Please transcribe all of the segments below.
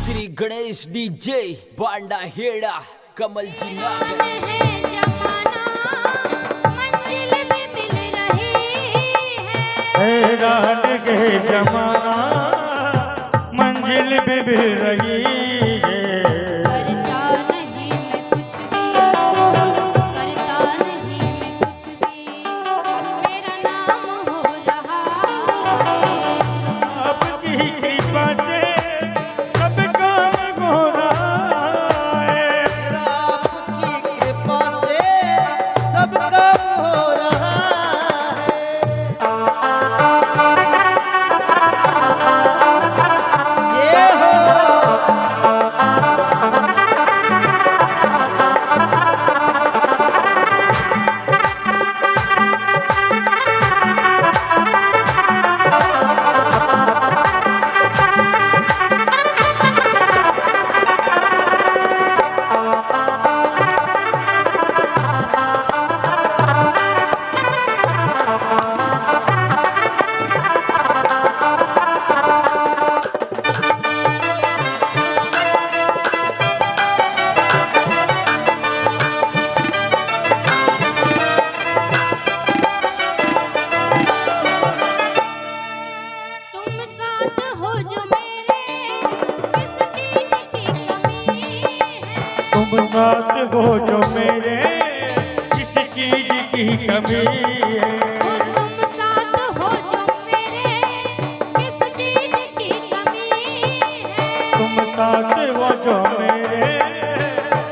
Shri Ganesh DJ बांडा हेड़ा कमल जी नागर हैरान के जमाना मंजिल भी मिल रही है। साथ हो जो मेरे किस चीज की कमी है। तुम साथ हो जो मेरे किस चीज की कमी है। तुम साथ हो जो मेरे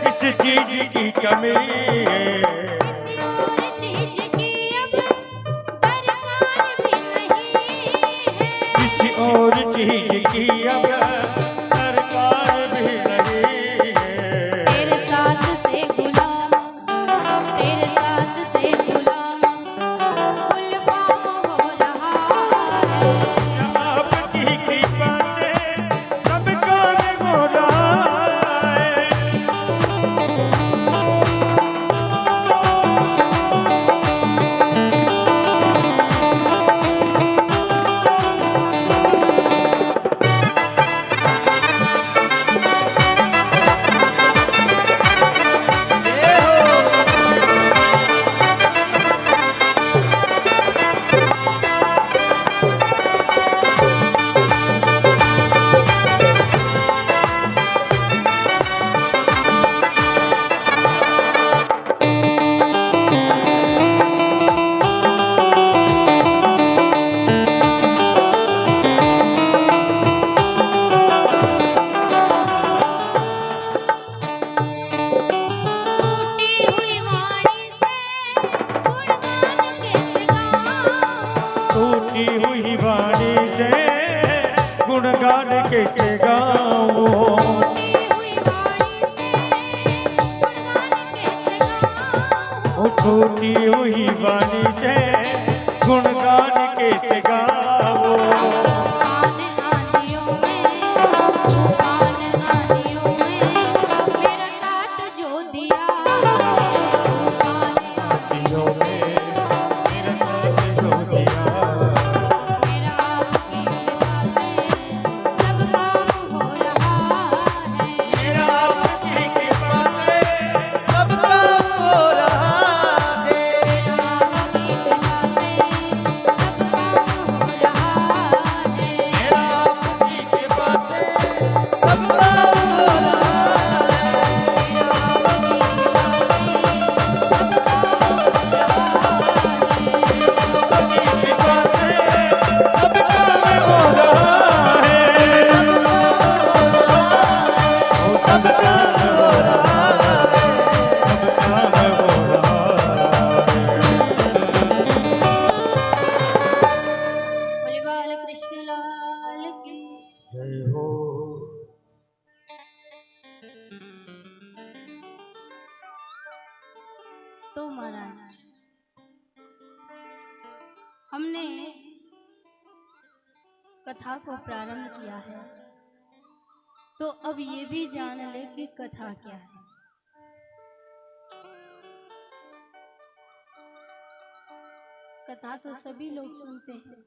किस चीज की कमी है। किसी और चीज की अब दरकार भी नहीं है। किसी और चीज की अब दरकार भी नहीं है। तेरे साथ से गुलाम गुलफाम हो रहा है। आपकी कृपा से सब काम हो रहा है। टूटी हुई वाणी से गुणगान कैसे टूटी हुई वाणी से गुणगान कैसे गाऊं। टूटी हुई वाणी से गुणगान कैसे गाऊं। आंधियों में मेरा साथ जो दिया। आंधियों में मेरा साथ जो दिया। मेरा आपकी कृपा से सब काम हो रहा है। मेरा आपकी कृपा से सब काम हो रहा है। मेरा आपकी कृपा से सब काम हो रहा है। मेरा आपकी कृपा से सब काम हो रहा है। मेरा आपकी कृपा से सब काम हो रहा है। आपकी कृपा से सब काम हो रहा है। सब काम हो रहा है। सब काम हो रहा है। बोले बाल कृष्ण लाल की। जय हो। तो महाराज हमने कथा को प्रारंभ किया है, तो अब ये भी जान ले कि कथा क्या है। कथा तो सभी लोग सुनते हैं,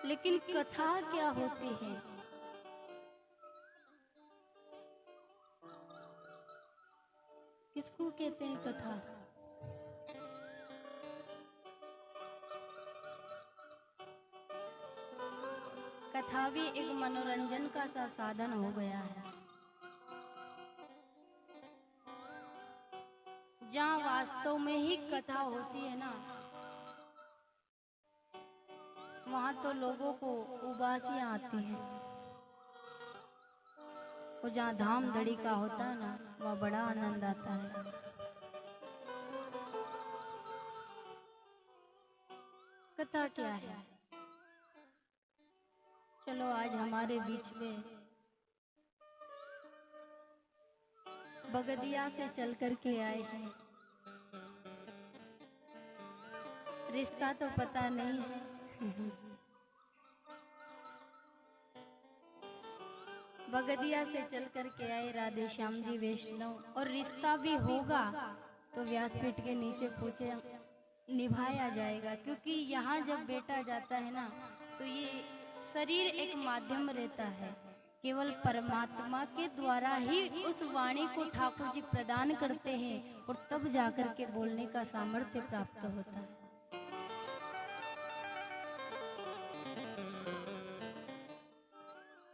लेकिन कथा क्या होती है? किसको कहते हैं कथा? कथा भी एक मनोरंजन का सा साधन हो गया है। जहाँ वास्तव में ही कथा होती है ना, वहां तो लोगों को उबासियां आती हैं। और जहाँ धाम धड़ी का होता है ना, वहाँ बड़ा आनंद आता है। कथा क्या है? चलो आज हमारे बीच में बगदिया से चल कर के आए हैं। रिश्ता तो पता नहीं है, बगदिया से चल कर के आए राधे श्याम जी वैष्णव। और रिश्ता भी होगा तो व्यासपीठ के नीचे पूछे निभाया जाएगा, क्योंकि यहाँ जब बेटा जाता है ना, तो ये शरीर एक माध्यम रहता है। केवल परमात्मा के द्वारा ही उस वाणी को ठाकुर जी प्रदान करते हैं, और तब जाकर के बोलने का सामर्थ्य प्राप्त होता है।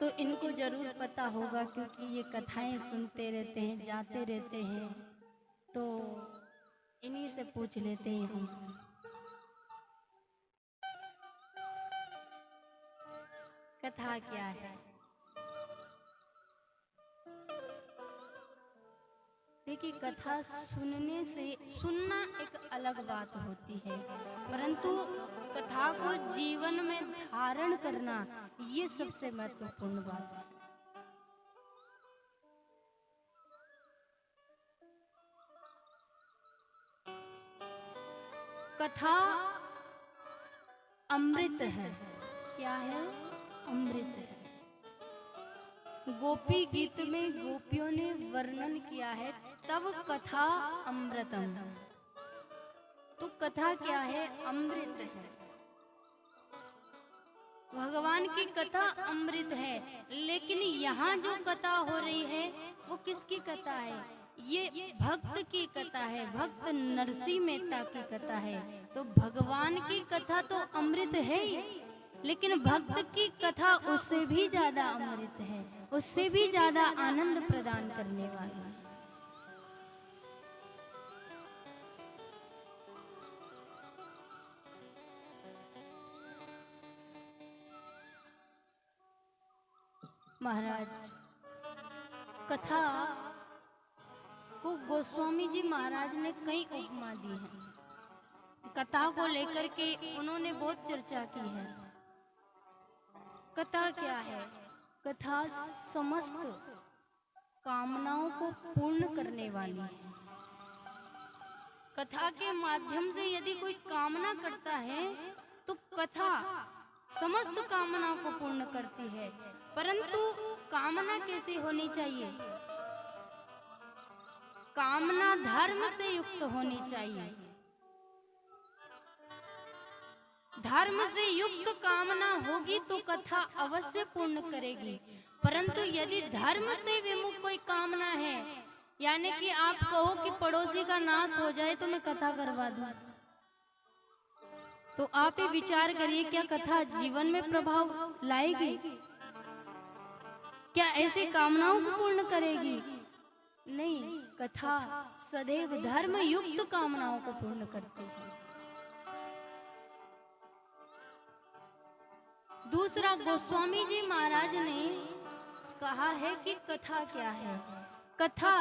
तो इनको जरूर पता होगा, क्योंकि ये कथाएं सुनते रहते हैं, जाते रहते हैं। तो इन्हीं से पूछ लेते हैं हम। कथा क्या है? देखिए, कथा सुनना एक अलग बात होती है, परंतु कथा को जीवन में धारण करना ये सबसे महत्वपूर्ण बात है। कथा अमृत है। क्या है? अमृत है। गोपी गीत में गोपियों ने वर्णन किया है, तब कथा अमृतम। तो कथा क्या है? अमृत है। भगवान की कथा अमृत है। लेकिन यहाँ जो कथा हो रही है वो किसकी कथा है? ये भक्त की कथा है, भक्त नरसिंह मेहता की कथा है। तो भगवान की कथा तो अमृत है ही, लेकिन भक्त की कथा उससे भी ज्यादा अमृत है, उससे भी ज्यादा आनंद प्रदान करने वाली है। महाराज, कथा को गोस्वामी जी महाराज ने कई उपमा दी है। कथा को लेकर के उन्होंने बहुत चर्चा की है। कथा क्या है? कथा समस्त कामनाओं को पूर्ण करने वाली है। कथा के माध्यम से यदि कोई कामना करता है तो कथा समस्त कामनाओं को पूर्ण करती है। परंतु कामना कैसी होनी चाहिए? कामना धर्म से युक्त होनी चाहिए। धर्म से युक्त कामना होगी तो कथा अवश्य पूर्ण करेगी। परंतु यदि धर्म से विमुख कोई कामना है, यानी कि आप कहो कि पड़ोसी का नाश हो जाए तो मैं कथा करवा दूं, तो आप ही विचार करिए, क्या कथा जीवन में प्रभाव लाएगी? क्या ऐसी कामनाओं को पूर्ण करेगी? नहीं, कथा सदैव धर्म युक्त कामनाओं को पूर्ण करती है। दूसरा, गोस्वामी जी महाराज ने कहा है कि कथा क्या है? कथा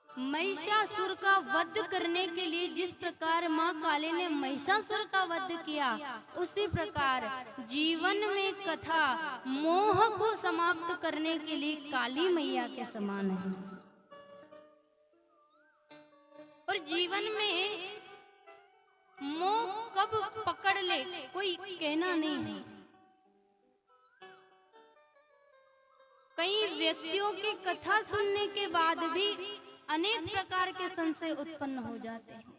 महिषासुर का वध करने के लिए जिस प्रकार माँ काली ने महिषासुर का वध किया, उसी प्रकार जीवन में कथा मोह को समाप्त करने के लिए काली मैया के समान है। और जीवन में मोह कब पकड़ ले कोई कहना नहीं है। कई व्यक्तियों की कथा सुनने के बाद भी अनेक प्रकार के संशय उत्पन्न हो जाते हैं।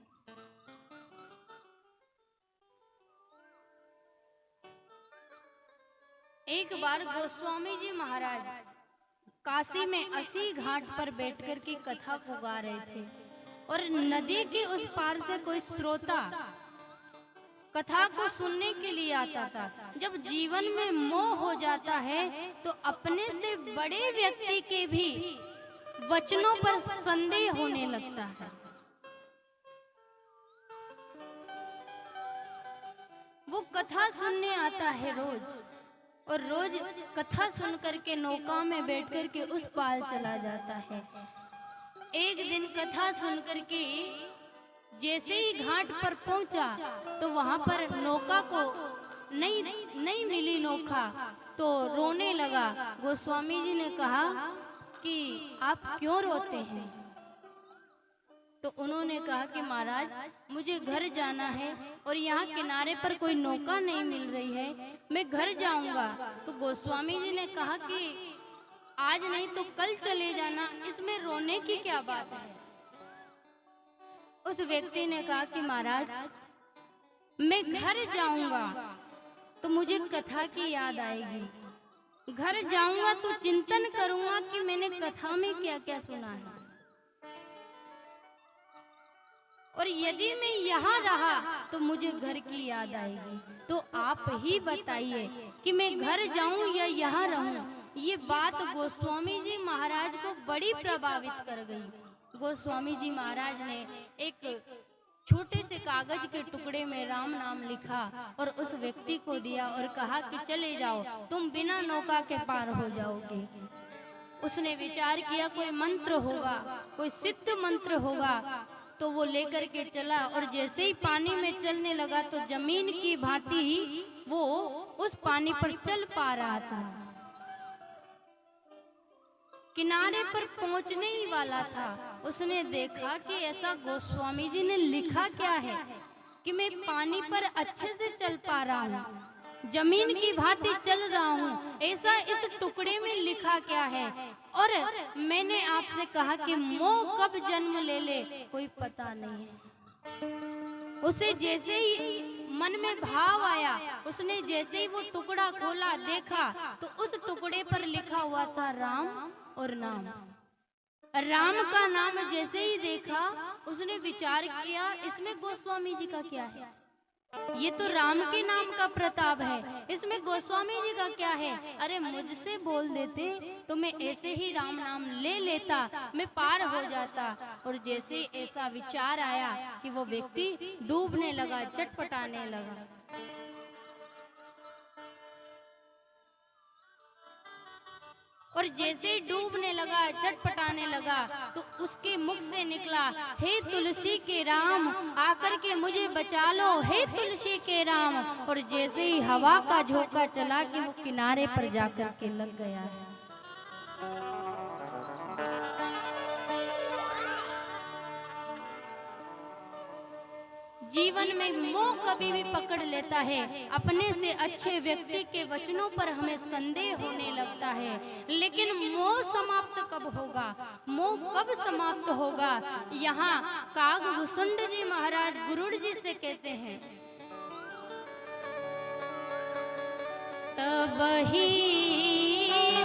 एक बार गोस्वामी जी महाराज काशी में 80 घाट पर बैठकर के कथा को गा रहे थे और नदी के उस पार से कोई श्रोता कथा को सुनने के लिए आता था। जब जीवन में मोह हो जाता है तो अपने से बड़े व्यक्ति के भी वचनों पर संदेह होने लगता है। वो कथा सुनने आता है रोज और रोज कथा सुन करके नौका में बैठ कर के उस पार चला जाता है। एक दिन कथा सुन करके जैसे ही घाट पर पहुंचा तो वहां पर नौका को नहीं मिली नौका, तो रोने लगा। गोस्वामी जी ने कहा कि आप क्यों रोते हैं? तो उन्होंने कहा कि महाराज मुझे घर जाना है और यहाँ किनारे पर कोई नौका नहीं मिल रही है, मैं घर जाऊंगा। तो गोस्वामी जी ने कहा कि आज नहीं तो कल चले जाना, इसमें रोने की क्या बात है? उस व्यक्ति ने कहा कि महाराज मैं घर जाऊंगा तो मुझे कथा की याद आएगी, घर जाऊंगा तो चिंतन करूंगा कि मैंने कथा में क्या क्या सुना है, और यदि मैं यहाँ रहा तो मुझे घर की याद आएगी। तो आप ही बताइए कि मैं घर जाऊं या यहाँ रहूं? ये बात गोस्वामी जी महाराज को बड़ी प्रभावित कर गई। गोस्वामी जी महाराज ने एक छोटे से कागज के टुकड़े में राम नाम लिखा और उस व्यक्ति को दिया और कहा कि चले जाओ, तुम बिना नौका के पार हो जाओगे। उसने विचार किया कोई मंत्र होगा, कोई सिद्ध मंत्र होगा, तो वो लेकर के चला और जैसे ही पानी में चलने लगा तो जमीन की भांति वो उस पानी पर चल पा रहा था। किनारे पर पहुंचने ही वाला था, उसने देखा कि ऐसा गोस्वामी जी ने लिखा क्या है कि मैं पानी पर अच्छे से चल पा रहा हूँ, जमीन की भांति चल रहा हूँ, ऐसा इस टुकड़े में लिखा क्या है? और मैंने आपसे कहा कि मोह कब जन्म ले ले कोई पता नहीं है। उसे जैसे ही मन में भाव आया, उसने जैसे ही वो टुकड़ा खोला देखा तो उस टुकड़े पर लिखा हुआ था राम और नाम। राम का नाम जैसे ही देखा उसने विचार किया इसमें गोस्वामी जी का क्या है? ये तो राम के नाम का प्रताप है, इसमें गोस्वामी जी का क्या है? अरे मुझसे बोल देते तो मैं ऐसे ही राम नाम ले लेता, मैं पार हो जाता। और जैसे ऐसा विचार आया कि वो व्यक्ति डूबने लगा, चटपटाने लगा। और जैसे ही डूबने लगा, चटपटाने लगा, तो उसके मुख से निकला, हे तुलसी के राम आकर के मुझे बचा लो, हे तुलसी के राम। और जैसे ही हवा का झोंका चला कि वो किनारे पर जाकर के लग गया है। जीवन में मोह कभी भी पकड़ लेता है, अपने से अच्छे व्यक्ति के वचनों पर हमें संदेह होने लगता है। लेकिन मोह समाप्त कब होगा? मोह कब समाप्त होगा? यहाँ कागभूषुंड जी महाराज गुरुड़ जी से कहते हैं, तब ही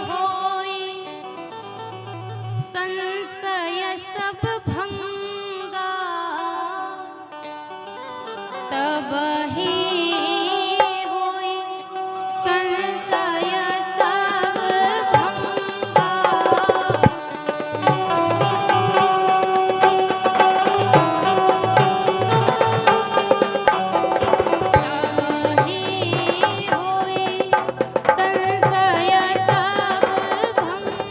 होई संशय सब भंगा, तब ही होई संशय सब भंगा। तब ही होई संशय सब भंगा।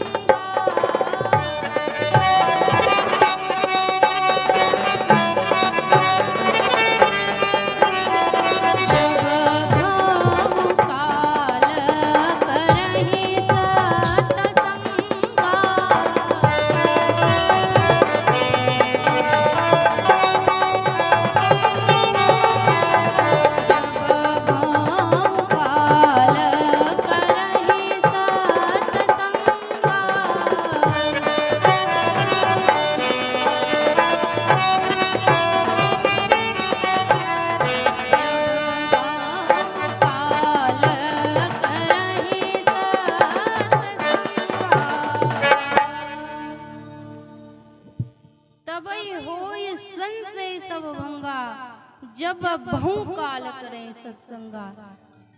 जब बहु काल करें सत्संगा।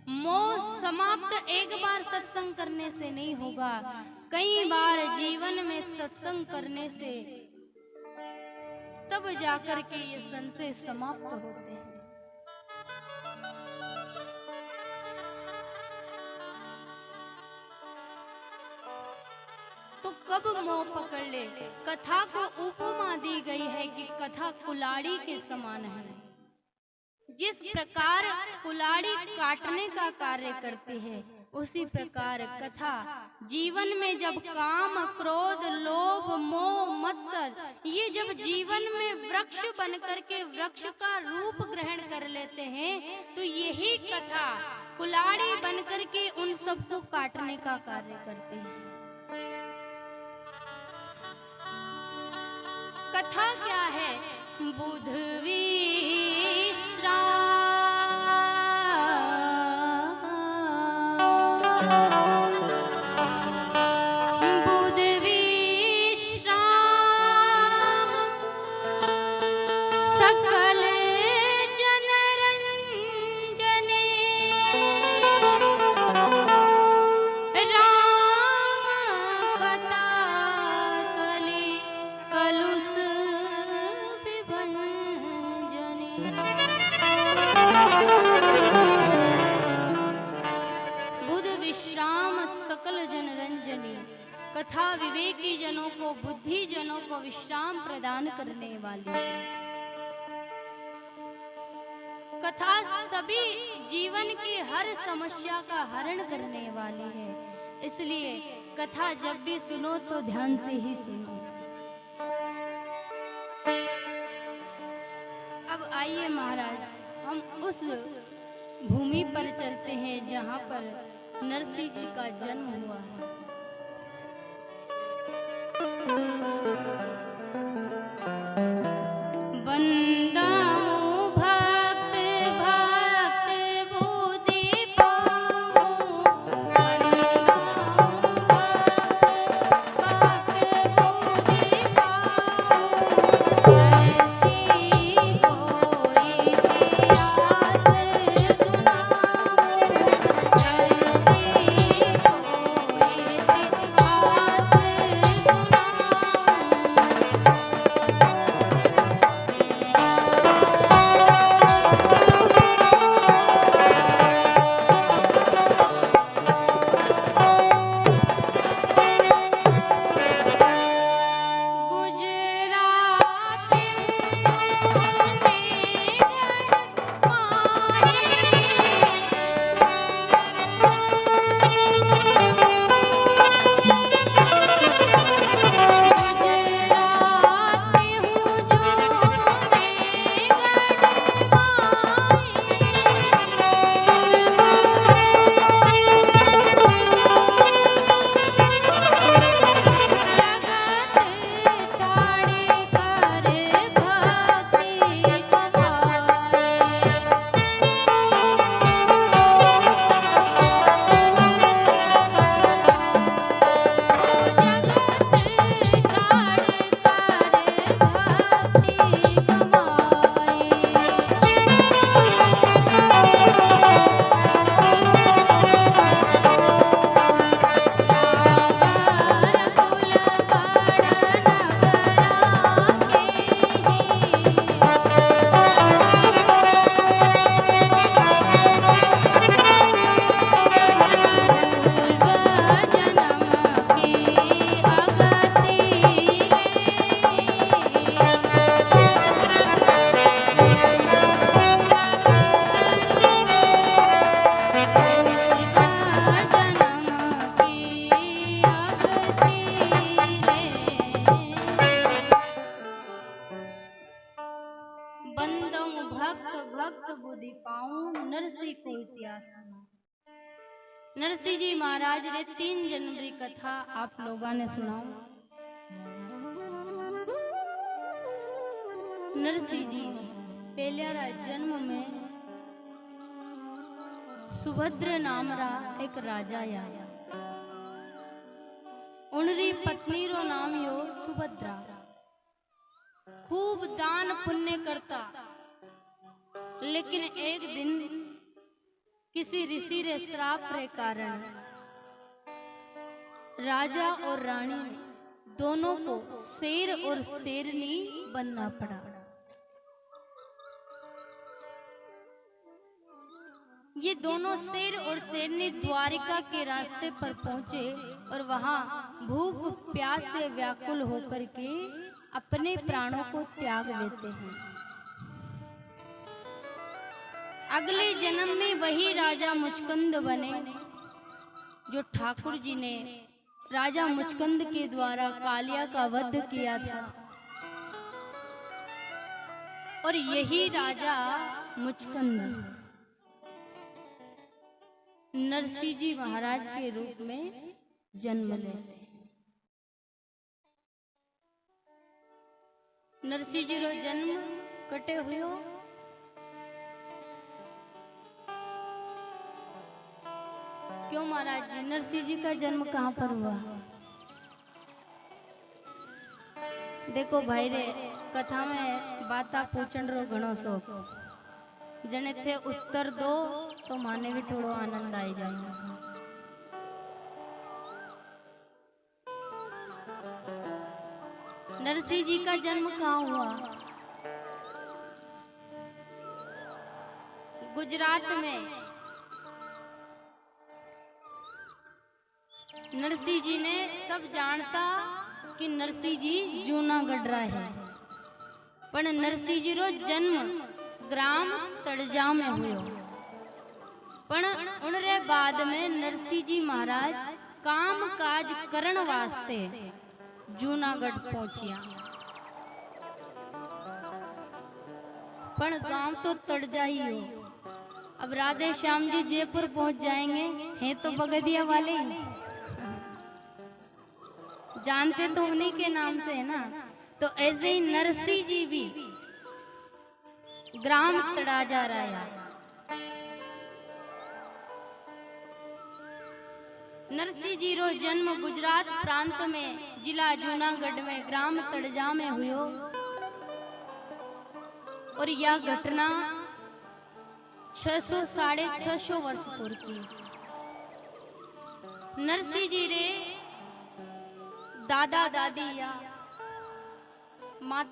मोह समाप्त एक बार सत्संग करने से नहीं होगा, कई बार जीवन में सत्संग करने से तब जाकर के ये संशय समाप्त होते हैं। तो कब मोह पकड़ ले? कथा को उपमा दी गई है कि कथा कुल्हाड़ी के समान है। जिस प्रकार कुल्हाड़ी काटने का कार्य करती है, उसी प्रकार कथा जीवन में जब काम, क्रोध, लोभ, मोह, मत्सर ये जब जीवन में वृक्ष बनकर के वृक्ष का रूप ग्रहण कर लेते हैं, तो यही कथा कुल्हाड़ी बनकर के उन सबको काटने का कार्य करती है। कथा क्या है? बुध सकल जनरंजने राम कथा कलि कलुष विभंजने। बुध विश्राम सकल जनरंजनी। कथा विवेकी जनों को, बुद्धि जनों को विश्राम प्रदान करने वाली है। कथा सभी जीवन की हर समस्या का हरण करने वाली है। इसलिए कथा जब भी सुनो तो ध्यान से ही सुनो। अब आइए महाराज, हम उस भूमि पर चलते हैं जहाँ पर नरसिंह जी का जन्म हुआ है। नरसिंह जी महाराज ने 3 जनवरी कथा आप लोगों ने सुनाओ। नरसिंह जी पहले जन्म में सुभद्र नाम रा एक राजा या उनरी पत्नी रो नाम यो सुभद्रा। खूब दान पुण्य करता लेकिन एक दिन किसी ऋषि रे श्राप रे कारण राजा और रानी दोनों को शेर और शेरनी बनना पड़ा। ये दोनों शेर और शेरनी द्वारिका के रास्ते पर पहुंचे और वहां भूख प्यास से व्याकुल होकर के अपने प्राणों को त्याग देते हैं। अगले जन्म में वही राजा मुचकुंद बने जो ठाकुर जी ने राजा मुचकुंद के द्वारा कालिया का वध किया था। और यही राजा मुचकुंद नरसिंह जी महाराज के रूप में जन्म लेते हैं। नरसिंह जी रो जन्म कटे हुए क्यों महाराज जी? नरसिंह जी का जन्म कहाँ पर हुआ? देखो भाई रे, कथा में बाता पूछन रो घणो शौक, जने थे उत्तर दो तो माने भी थोड़ो आनंद आई जाए। नरसिंह जी का जन्म कहाँ हुआ? गुजरात में। नरसिंह जी ने सब जानता कि नरसिंह जी जूनागढ़ रा है, पर नरसिंह जी रो जन्म ग्राम तड़जा में हुयो। पण उनरे बाद में नरसिंह जी महाराज काम काज करण वास्ते जूनागढ़ पहुंचिया। पण गांव तो तड़जा ही हो। अब राधे श्याम जी जयपुर पहुंच जाएंगे, हैं तो बगदिया वाले ही, जानते तो उन्हीं के नाम से है ना। तो ऐसे ही नरसिंह जी भी ग्राम तड़ाजा रहा। नरसिंह जी रो जन्म गुजरात प्रांत में जिला जूनागढ़ में ग्राम तड़जा में हुयो। और यह घटना 600 साढ़े 600 वर्ष पूर्व की। नरसिंह जी रे दादा दादी या माता